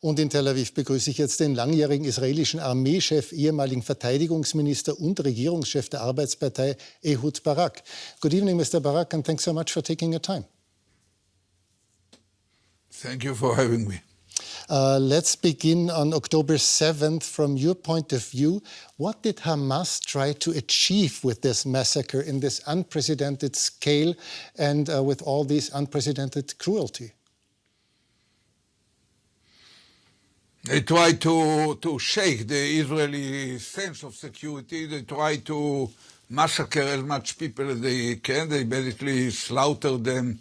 Und in Tel Aviv begrüße ich jetzt den langjährigen israelischen Armeechef, ehemaligen Verteidigungsminister und Regierungschef der Arbeitspartei, Ehud Barak. Good evening, Mr. Barak, and thanks so much for taking your time. Thank you for having me. Let's begin on October 7th. From your point of view, what did Hamas try to achieve with this massacre in this unprecedented scale and with all this unprecedented cruelty? They tried to shake the Israeli sense of security. They tried to massacre as much people as they can. They basically slaughtered them,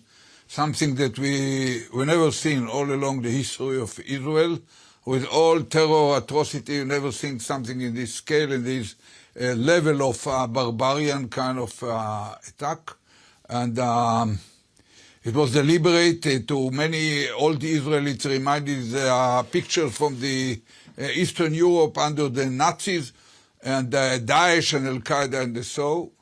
something that we never seen all along the history of Israel. With all terror atrocity, we never seen something in this scale, in this level of barbarian kind of attack. And it was deliberate. To many old Israelis, reminded pictures from the Eastern Europe under the Nazis and Daesh and Al-Qaeda and so,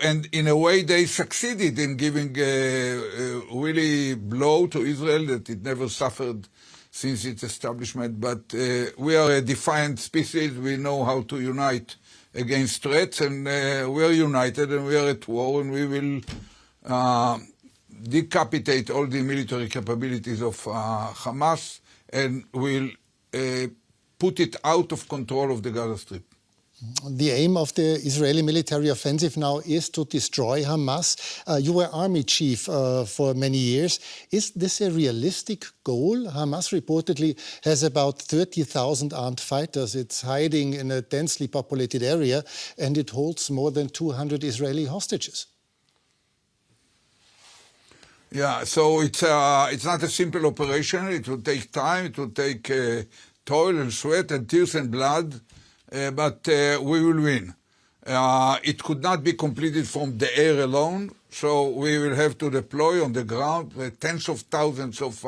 and in a way they succeeded in giving a really blow to Israel that it never suffered since its establishment. But we are a defiant species. We know how to unite against threats, and we are united, and we are at war, and we will decapitate all the military capabilities of Hamas, and will put it out of control of the Gaza Strip. The aim of the Israeli military offensive now is to destroy Hamas. You were army chief for many years. Is this a realistic goal? Hamas reportedly has about 30,000 armed fighters. It's hiding in a densely populated area, and it holds more than 200 Israeli hostages. Yeah, so it's not a simple operation. It will take time. It will take toil and sweat and tears and blood. But we will win. It could not be completed from the air alone, so we will have to deploy on the ground tens of thousands of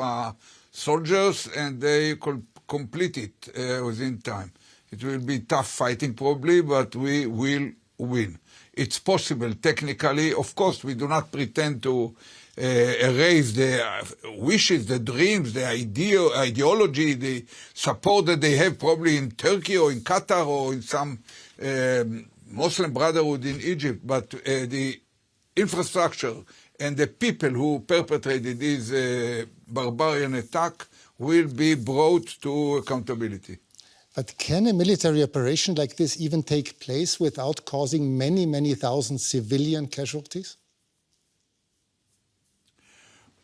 soldiers, and they could complete it within time. It will be tough fighting probably, but we will win. It's possible technically. Of course, we do not pretend to erase the wishes, the dreams, the ideology, the support that they have probably in Turkey or in Qatar or in some Muslim Brotherhood in Egypt. But the infrastructure and the people who perpetrated this barbarian attack will be brought to accountability. But can a military operation like this even take place without causing many, many thousand civilian casualties?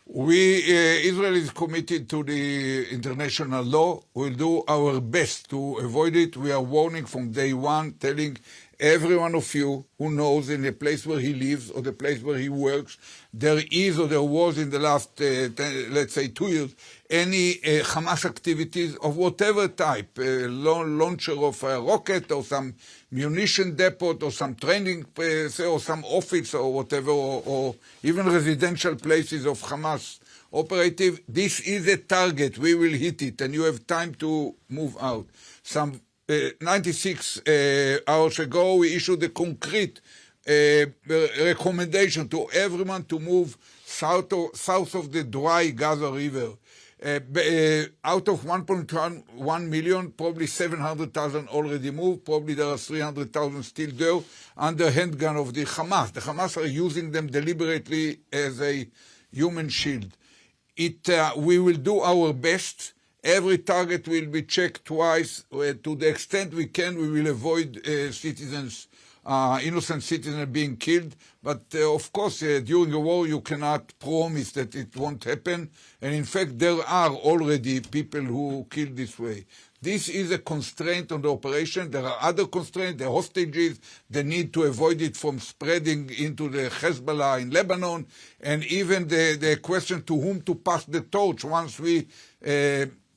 Israel is committed to the international law. We'll do our best to avoid it. We are warning from day one, telling every one of you who knows in the place where he lives or the place where he works, there is or there was in the last, let's say, 2 years, any Hamas activities of whatever type, launcher of a rocket or some munition depot or some training or some office or whatever, or even residential places of Hamas operative. This is a target. We will hit it, and you have time to move out. Some 96 hours ago, we issued a concrete recommendation to everyone to move south of the dry Gaza River. Out of 1.1 million, probably 700,000 already moved. Probably there are 300,000 still there under handgun of the Hamas. The Hamas are using them deliberately as a human shield. We will do our best. Every target will be checked twice. To the extent we can, we will avoid innocent citizens being killed. But of course, during a war, you cannot promise that it won't happen. And in fact, there are already people who kill this way. This is a constraint on the operation. There are other constraints, the hostages, the need to avoid it from spreading into the Hezbollah in Lebanon, and even the question to whom to pass the torch once we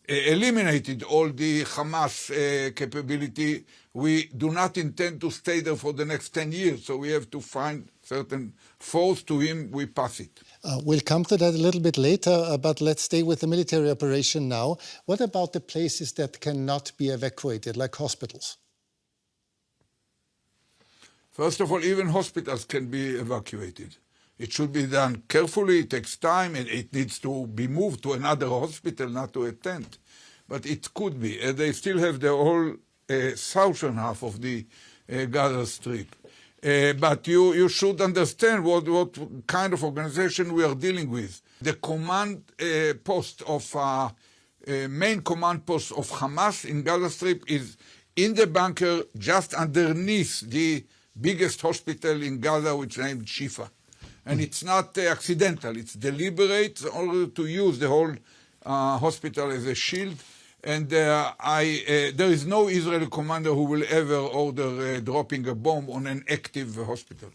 eliminated all the Hamas capability. We do not intend to stay there for the next 10 years, so we have to find certain force to him, we pass it. We'll come to that a little bit later, but let's stay with the military operation now. What about the places that cannot be evacuated, like hospitals? First of all, even hospitals can be evacuated. It should be done carefully, it takes time, and it needs to be moved to another hospital, not to a tent. but it could be. They still have the whole southern half of the Gaza Strip. But you should understand what kind of organization we are dealing with. The command post of main command post of Hamas in Gaza Strip is in the bunker just underneath the biggest hospital in Gaza, which is named Shifa. And it's not accidental, it's deliberate in order to use the whole hospital as a shield. And there is no Israeli commander who will ever order dropping a bomb on an active hospital.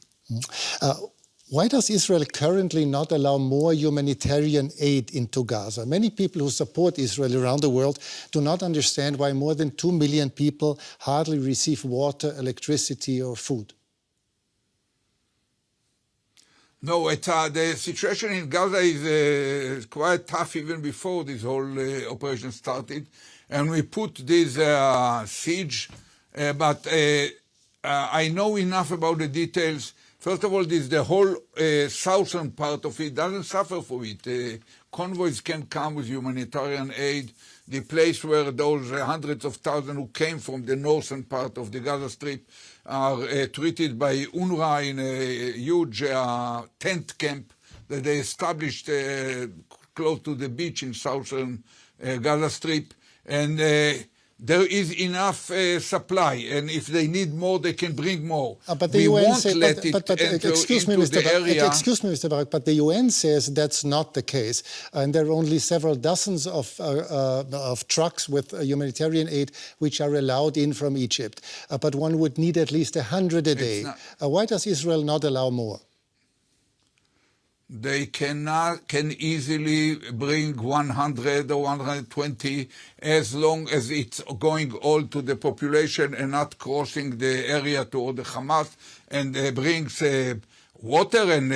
Why does Israel currently not allow more humanitarian aid into Gaza? Many people who support Israel around the world do not understand why more than 2 million people hardly receive water, electricity, or food. No, the situation in Gaza is quite tough even before this whole operation started. And we put this siege, but I know enough about the details. First of all, the whole southern part of it doesn't suffer for it. Convoys can come with humanitarian aid. The place where those hundreds of thousands who came from the northern part of the Gaza Strip are treated by UNRWA in a huge tent camp that they established close to the beach in southern Gaza Strip. And there is enough supply, and if they need more, they can bring more. But the we UN won't says, let it enter into the area. Excuse me, Mr. Barak, but the UN says that's not the case. And there are only several dozens of trucks with humanitarian aid which are allowed in from Egypt. But one would need at least 100 a day. Why does Israel not allow more? They can easily bring 100 or 120 as long as it's going all to the population and not crossing the area toward the Hamas, and brings water and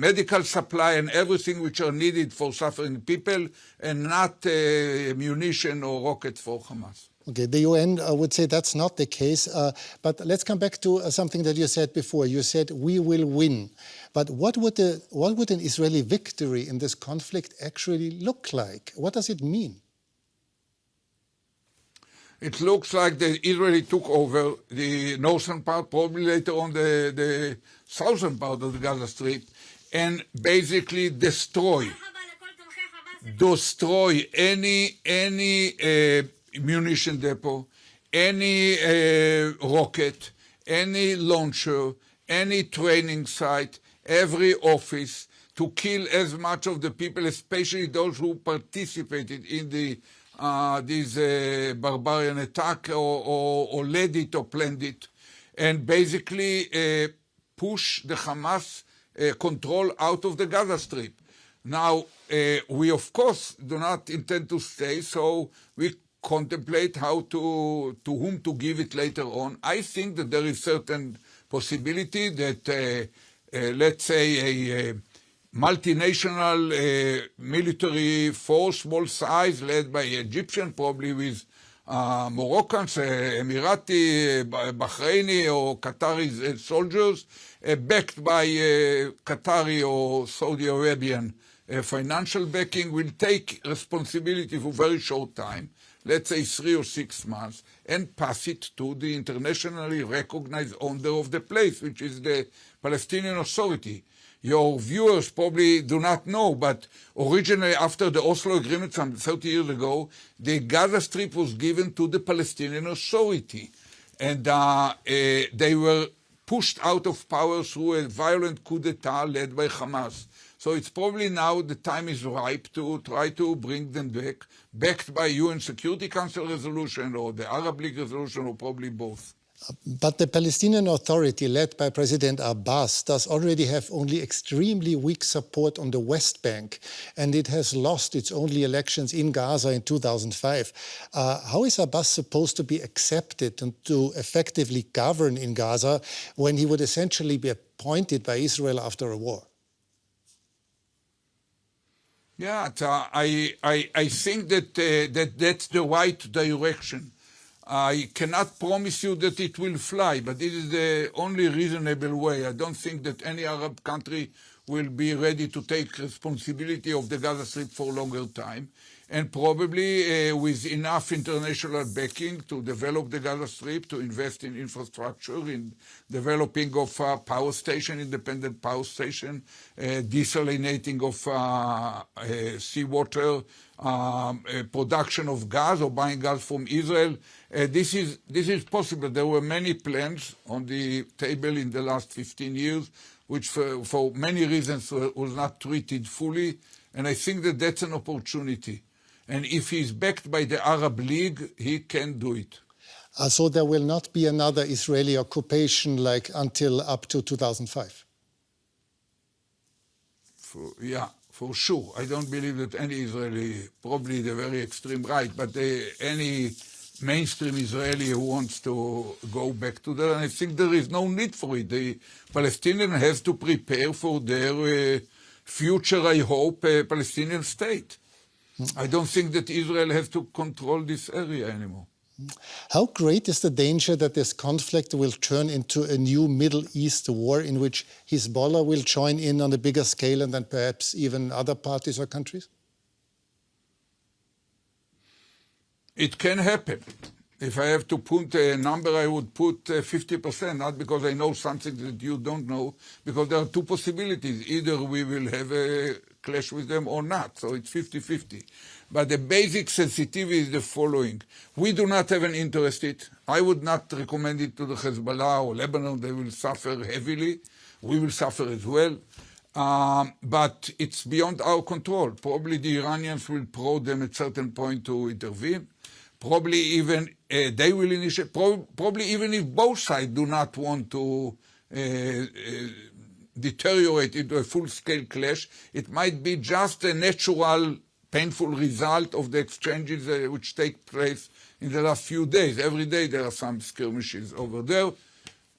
medical supply and everything which are needed for suffering people, and not munition or rockets for Hamas. Okay, the UN would say that's not the case, but let's come back to something that you said before. You said we will win, but what would an Israeli victory in this conflict actually look like? What does it mean? It looks like the Israeli took over the northern part, probably later on the southern part of the Gaza Strip, and basically destroy any munition depot, any rocket, any launcher, any training site, every office, to kill as much of the people, especially those who participated in this barbarian attack or led it or planned it, and basically push the Hamas control out of the Gaza Strip. Now, we of course do not intend to stay, so we contemplate how to whom to give it later on. I think that there is certain possibility that, let's say, a multinational military force, small size, led by Egyptian, probably with Moroccans, Emirati, Bahraini, or Qatari soldiers, backed by Qatari or Saudi Arabian financial backing, will take responsibility for a very short time, let's say 3 or 6 months, and pass it to the internationally recognized owner of the place, which is the Palestinian Authority. Your viewers probably do not know, but originally after the Oslo Agreement some 30 years ago, the Gaza Strip was given to the Palestinian Authority. And they were pushed out of power through a violent coup d'etat led by Hamas. So it's probably now the time is ripe to try to bring them back, backed by UN Security Council resolution or the Arab League resolution, or probably both. But the Palestinian Authority, led by President Abbas, does already have only extremely weak support on the West Bank, and it has lost its only elections in Gaza in 2005. How is Abbas supposed to be accepted and to effectively govern in Gaza when he would essentially be appointed by Israel after a war? Yeah, I think that that's the right direction. I cannot promise you that it will fly, but this is the only reasonable way. I don't think that any Arab country will be ready to take responsibility of the Gaza Strip for a longer time. and probably with enough international backing to develop the Gaza Strip, to invest in infrastructure, in developing of power station, independent power station, desalinating of seawater, production of gas or buying gas from Israel. This is possible. There were many plans on the table in the last 15 years, which for many reasons was not treated fully, and I think that that's an opportunity. And if he's backed by the Arab League, he can do it. So there will not be another Israeli occupation like until up to 2005? For sure. I don't believe that any Israeli, probably the very extreme right, but any mainstream Israeli who wants to go back to that, and I think there is no need for it. The Palestinians have to prepare for their future, I hope, Palestinian state. I don't think that Israel has to control this area anymore. How great is the danger that this conflict will turn into a new Middle East war in which Hezbollah will join in on a bigger scale and then perhaps even other parties or countries? It can happen. If I have to put a number, I would put 50%, not because I know something that you don't know, because there are two possibilities. Either we will have a clash with them or not, so it's 50-50. But the basic sensitivity is the following. We do not have an interest in it. I would not recommend it to the Hezbollah or Lebanon. They will suffer heavily. We will suffer as well. But it's beyond our control. Probably the Iranians will probe them at a certain point to intervene. Probably even they will initiate, probably even if both sides do not want to deteriorate into a full-scale clash, it might be just a natural, painful result of the exchanges which take place in the last few days. Every day there are some skirmishes over there.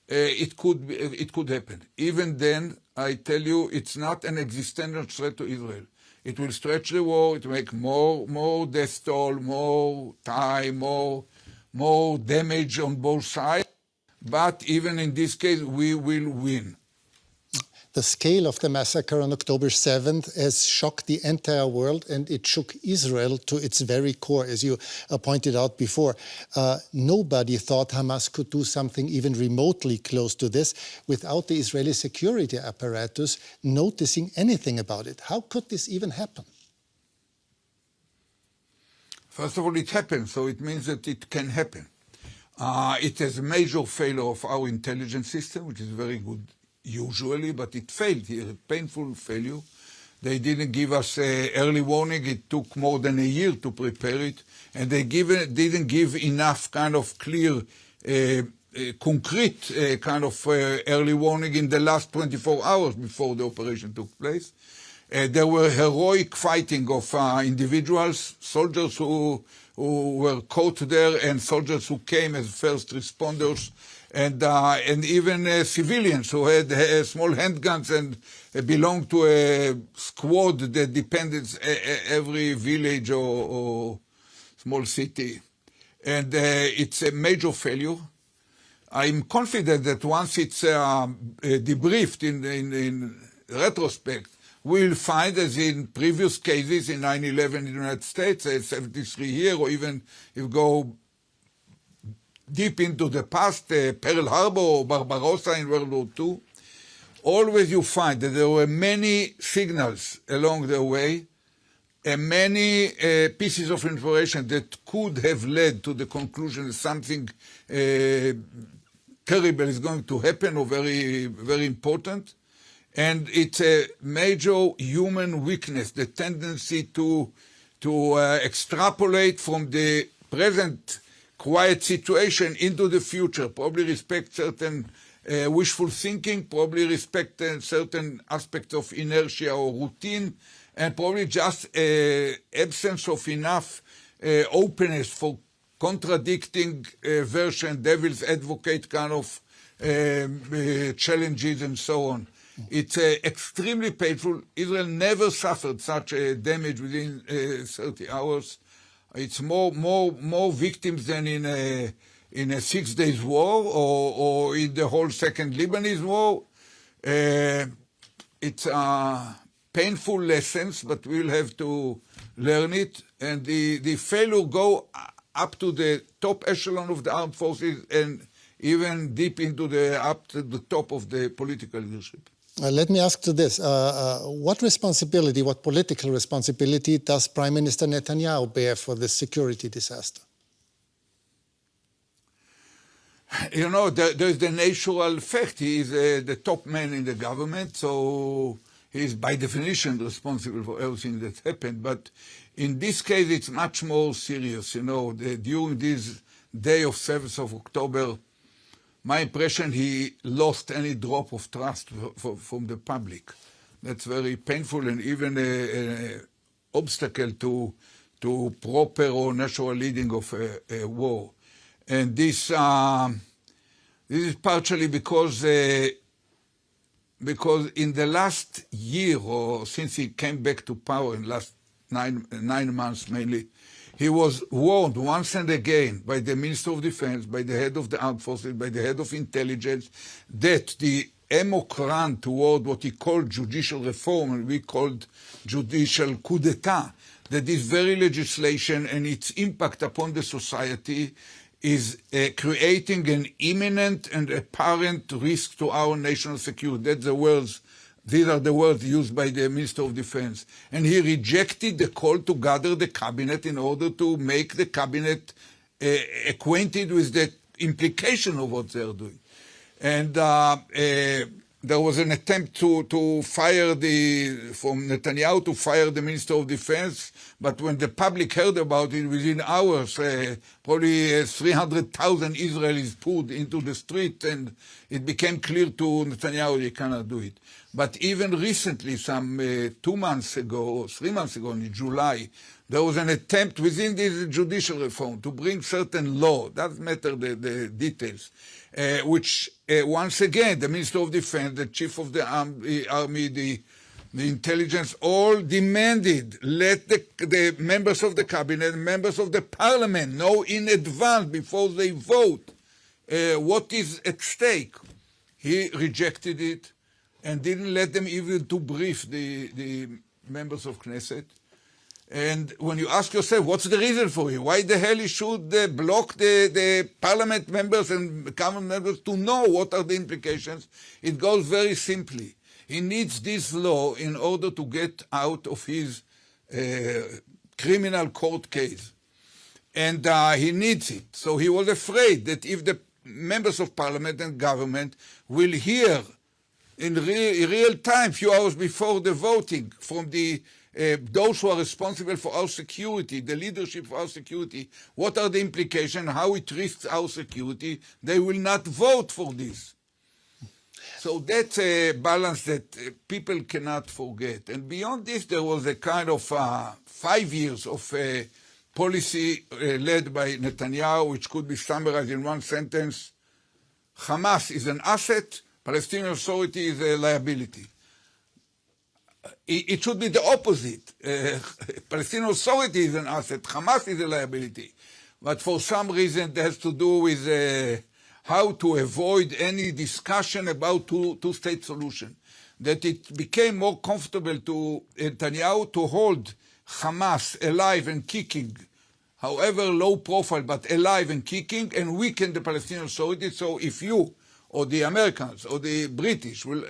It could happen. Even then, I tell you, it's not an existential threat to Israel. It will stretch the war, it will make more death toll, more time, more damage on both sides. But even in this case, we will win. The scale of the massacre on October 7th has shocked the entire world, and it shook Israel to its very core, as you pointed out before. Nobody thought Hamas could do something even remotely close to this without the Israeli security apparatus noticing anything about it. How could this even happen? First of all, it happened, so it means that it can happen. It is a major failure of our intelligence system, which is very good usually, but it failed here, a painful failure. They didn't give us early warning. It took more than a year to prepare it, and they didn't give enough kind of clear, concrete kind of early warning in the last 24 hours before the operation took place. There were heroic fighting of individuals, soldiers who were caught there, and soldiers who came as first responders, and even civilians who had small handguns and belonged to a squad that depended every village or small city. And it's a major failure. I'm confident that once it's debriefed in retrospect, we'll find, as in previous cases in 9/11 in the United States, 73 here, or even if you go deep into the past, Pearl Harbor or Barbarossa in World War II, always you find that there were many signals along the way and many pieces of information that could have led to the conclusion that something terrible is going to happen or very, very important. And it's a major human weakness, the tendency to extrapolate from the present quiet situation into the future, probably respect certain wishful thinking, probably respect certain aspects of inertia or routine, and probably just absence of enough openness for contradicting version, devil's advocate kind of challenges and so on. It's extremely painful. Israel never suffered such damage within 30 hours. It's more victims than in a 6 days war or in the whole second Lebanese war. It's painful lessons, but we'll have to learn it. And the failure go up to the top echelon of the armed forces and even deep into up to the top of the political leadership. Let me ask you this. What responsibility, what political responsibility does Prime Minister Netanyahu bear for this security disaster? You know, there's the natural fact. He is the top man in the government, so he is by definition responsible for everything that happened. But in this case, it's much more serious. You know, during this day of 7th of October, my impression, he lost any drop of trust from the public. That's very painful and even an obstacle to proper or natural leading of a war. And this is partially because in the last year, or since he came back to power in the last nine months mainly, he was warned once and again by the Minister of Defense, by the head of the armed forces, by the head of intelligence, that the amok run toward what he called judicial reform, and we called judicial coup d'etat, that this very legislation and its impact upon the society is creating an imminent and apparent risk to our national security. These are the words used by the Minister of Defense. And he rejected the call to gather the cabinet in order to make the cabinet acquainted with the implication of what they're doing. And there was an attempt to fire from Netanyahu to fire the Minister of Defense, but when the public heard about it, within hours, probably 300,000 Israelis poured into the street, and it became clear to Netanyahu he cannot do it. But even recently, some 2 months ago, or 3 months ago, in July, there was an attempt within this judicial reform to bring certain law, doesn't matter the details, which once again, the Minister of Defense, the Chief of the Army, the intelligence, all demanded, let the members of the cabinet, members of the parliament know in advance before they vote what is at stake. He rejected it and didn't let them even to brief the members of Knesset. And when you ask yourself, what's the reason for it? Why the hell he should block the parliament members and cabinet members to know what are the implications? It goes very simply. He needs this law in order to get out of his criminal court case. And he needs it. So he was afraid that if the members of parliament and government will hear in real time, few hours before the voting, from those who are responsible for our security, the leadership for our security, what are the implications, how it risks our security, they will not vote for this. So that's a balance that people cannot forget. And beyond this, there was a kind of 5 years of policy led by Netanyahu, which could be summarized in one sentence. Hamas is an asset, Palestinian Authority is a liability. It should be the opposite. Palestinian Authority is an asset, Hamas is a liability. But for some reason it has to do with how to avoid any discussion about two-state solution. That it became more comfortable to Netanyahu to hold Hamas alive and kicking, however low profile, but alive and kicking, and weaken the Palestinian Authority. So if you or the Americans or the British will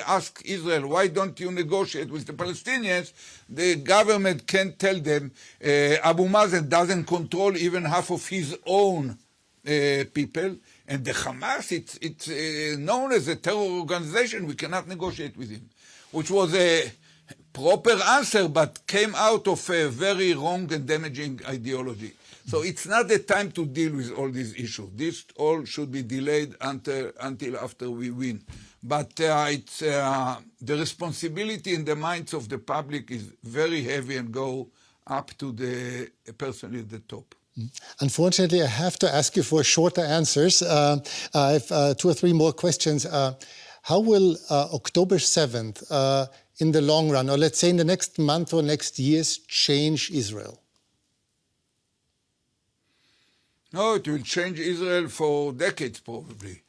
ask Israel, why don't you negotiate with the Palestinians? The government can tell them Abu Mazen doesn't control even half of his own people, and the Hamas, it's known as a terror organization, we cannot negotiate with him, which was a proper answer, but came out of a very wrong and damaging ideology. So it's not the time to deal with all these issues. This all should be delayed until after we win. But it's the responsibility in the minds of the public is very heavy and go up to the person at the top. Unfortunately, I have to ask you for shorter answers. I have 2 or 3 more questions. How will October 7th, in the long run, or let's say in the next month or next years, change Israel? No, it will change Israel for decades, probably.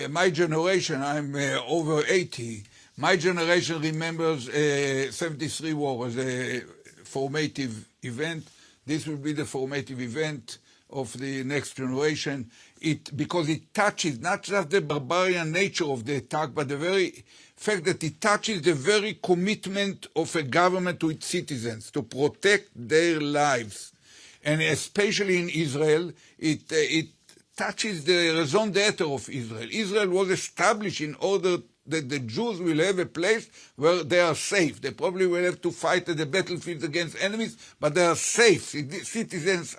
My generation, I'm over 80, my generation remembers 73 war as a formative event. this will be the formative event of the next generation, because it touches not just the barbarian nature of the attack, but the very fact that it touches the very commitment of a government to its citizens, to protect their lives. And especially in Israel, it touches the raison d'etre of Israel. Israel was established in order that the Jews will have a place where they are safe. They probably will have to fight at the battlefields against enemies, but they are safe. Civilians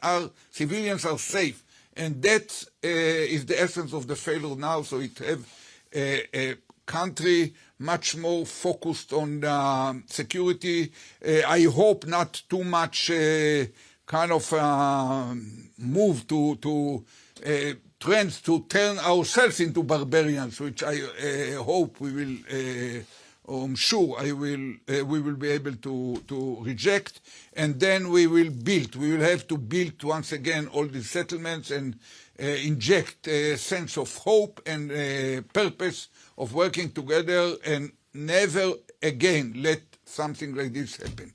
are safe. And that is the essence of the failure now. So it have a country much more focused on security. I hope not too much kind of move to trends to turn ourselves into barbarians, which I hope we will, or I'm sure we will be able to reject, and then we will build. We will have to build once again all these settlements and inject a sense of hope and purpose of working together, and never again let something like this happen.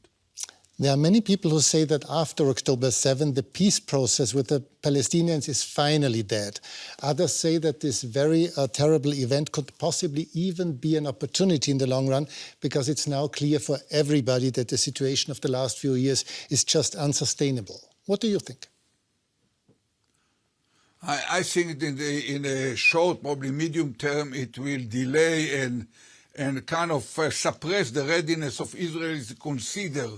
There are many people who say that after October 7, the peace process with the Palestinians is finally dead. Others say that this very terrible event could possibly even be an opportunity in the long run, because it's now clear for everybody that the situation of the last few years is just unsustainable. What do you think? I think in a short, probably medium term, it will delay and kind of suppress the readiness of Israel to consider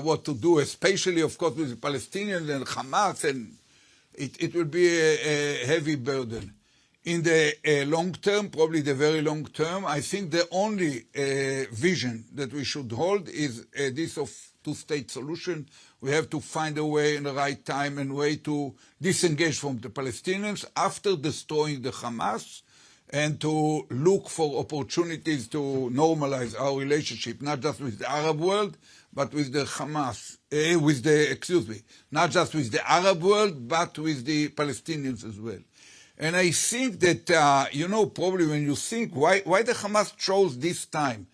what to do, especially, of course, with the Palestinians and Hamas, and it will be a heavy burden. In the long term, probably the very long term, I think the only vision that we should hold is this of two-state solution. We have to find a way in the right time and way to disengage from the Palestinians after destroying the Hamas, and to look for opportunities to normalize our relationship, not just with the Arab world, but with the Hamas, not just with the Arab world, but with the Palestinians as well. And I think that, probably when you think why the Hamas chose this time,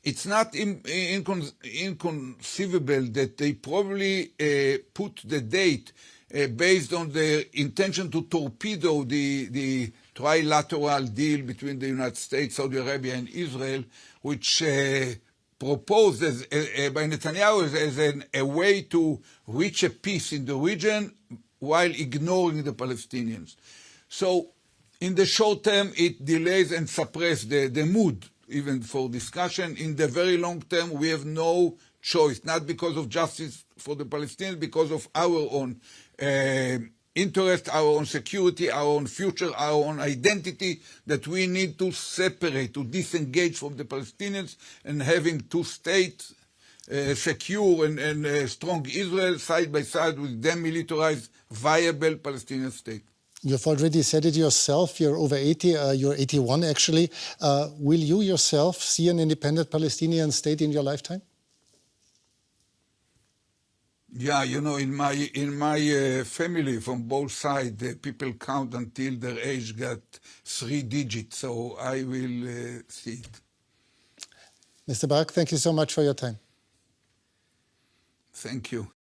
it's not inconceivable that they probably put the date based on the intention to torpedo the trilateral deal between the United States, Saudi Arabia, and Israel, which proposed by Netanyahu as a way to reach a peace in the region while ignoring the Palestinians. So in the short term, it delays and suppresses the mood even for discussion. In the very long term, we have no choice, not because of justice for the Palestinians, because of our own interest, our own security, our own future, our own identity, that we need to separate, to disengage from the Palestinians, and having two states, secure and strong Israel side by side with demilitarized, viable Palestinian state. You've already said it yourself. You're over 80, you're 81 actually. Will you yourself see an independent Palestinian state in your lifetime? Yeah, in my family from both sides, people count until their age got 3 digits, so I will see it. Mr. Barak, thank you so much for your time. Thank you.